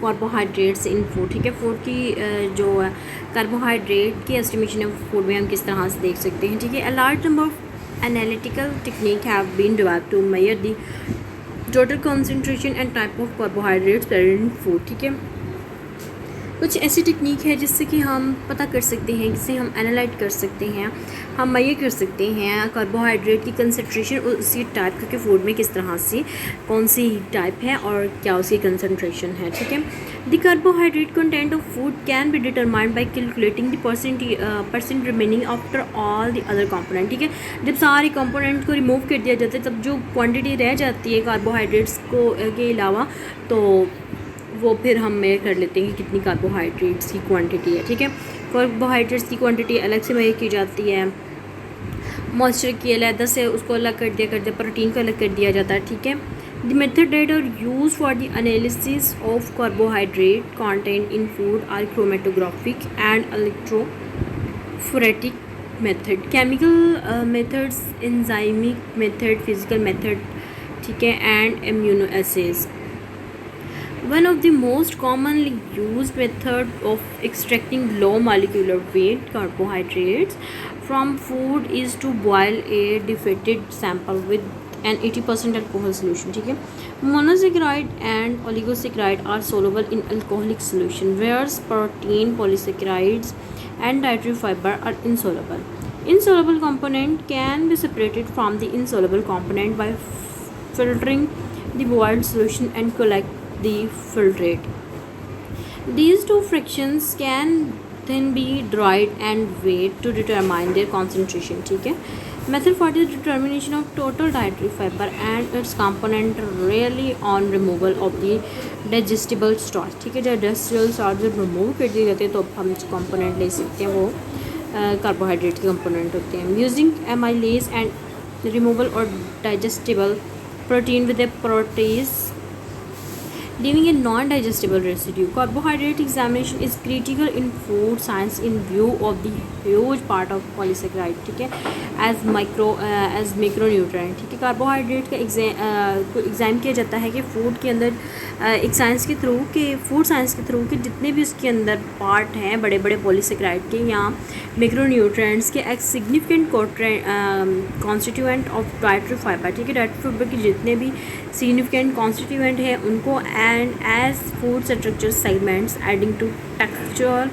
Carbohydrates इन food, ठीक है। Food की जो कार्बोहाइड्रेट की एस्टिमेशन है फूड में हम किस तरह से देख सकते हैं, ठीक है। A large number of analytical technique have been developed to measure the total concentration and type of carbohydrates present in food, ठीक है। कुछ ऐसी टेक्निक है जिससे कि हम पता कर सकते हैं, जिससे हम एनालाइज कर सकते हैं, हम मेजर कर सकते हैं कार्बोहाइड्रेट की कंसंट्रेशन उसी टाइप के फूड में किस तरह से कौन सी टाइप है और क्या उसकी कंसंट्रेशन है, ठीक है। The carbohydrate content of food can be determined by calculating the percent remaining after all the other component, ठीक है। जब सारे कंपोनेंट को रिमूव कर दिया जाता है तब जो क्वांटिटी रह जाती है कार्बोहाइड्रेट्स को के अलावा, तो वो फिर हम मेजर कर लेते हैं कि कितनी कार्बोहाइड्रेट्स की क्वांटिटी है, ठीक है। कार्बोहाइड्रेट्स की क्वांटिटी अलग से मेजर की जाती है, मॉइस्चर की अलग से उसको अलग कर दिया, प्रोटीन को अलग कर दिया जाता है, ठीक है। The method that are use for the analysis of carbohydrate content in food are chromatographic and electrophoretic method, chemical methods, enzymic method, physical method, ठीक है, and immunoassays. One of the most commonly used method of extracting low molecular weight carbohydrates from food is to boil a deflated sample with an 80% alcohol solution, ठीक है। Monosaccharide and oligosaccharide are soluble in alcoholic solution, whereas protein, polysaccharides and dietary fiber are insoluble. Insoluble component can be separated from the insoluble component by filtering the boiled solution and collect the filtrate. These two fractions can then be dried and weighed to determine their concentration, ठीक है। Method for the determination of total dietary fiber and its component really on removal of the digestible starch, ठीक है। जब digestible starch जब remove कर दिए जाते हैं तो हम जो कंपोनेंट ले सकते हैं वो कार्बोहाइड्रेट के कंपोनेंट होते हैं। Using amylase and removal or digestible protein with a protease leaving a non-digestible residue. Carbohydrate examination is critical in food science in view of the huge part of polysaccharide, ठीक है, as macronutrient, ठीक है। Carbohydrate का exam किया जाता है कि food के अंदर एक साइंस के थ्रू के फूड साइंस के थ्रू के जितने भी उसके अंदर पार्ट हैं बड़े बड़े पॉलीसेक्राइड के या मैक्रोन्यूट्रिएंट्स के एक significant constituent of dietary fibre, ठीक है। डाइटरी फाइबर के जितने भी सिग्निफिकेंट कॉन्स्टिट्यूएंट हैं उनको and as food structure segments adding to texture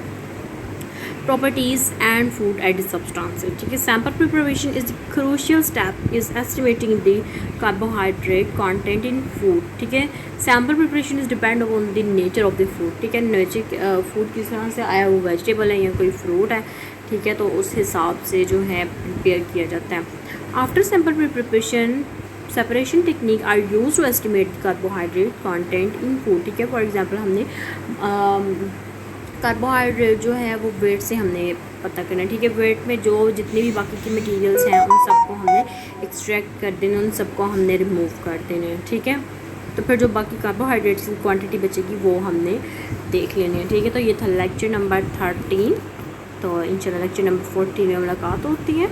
properties and food added substances, ठीक है। Sample preparation is the crucial step is estimating the carbohydrate content in food, ठीक है। Sample preparation is depend upon the nature of the food, ठीक है। Nature food किस तरह से आया, वो वेजिटेबल है या कोई फ्रूट है, ठीक है, तो उस हिसाब से जो है प्रिपेयर किया जाता है। After sample preparation separation technique are use to estimate carbohydrate content in food, ठीक है। फॉर एग्जांपल हमने कार्बोहाइड्रेट जो है वो वेट से हमने पता करना है, ठीक है। वेट में जो जितने भी बाकी के मटेरियल्स हैं उन सबको हमने एक्सट्रैक्ट कर देना, उन सबको हमने रिमूव कर देना है, ठीक है। तो फिर जो बाकी कार्बोहाइड्रेट्स की क्वांटिटी बचेगी वो हमने देख लेनी है, ठीक है। तो ये था लेक्चर नंबर 13। तो इंशाल्लाह लेक्चर नंबर 14 में मुलाकात होती है।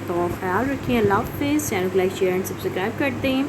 तो ख्याल रखिए, अल्लाह हाफ़िज़। चैनल को लाइक शेयर एंड सब्सक्राइब करते हैं।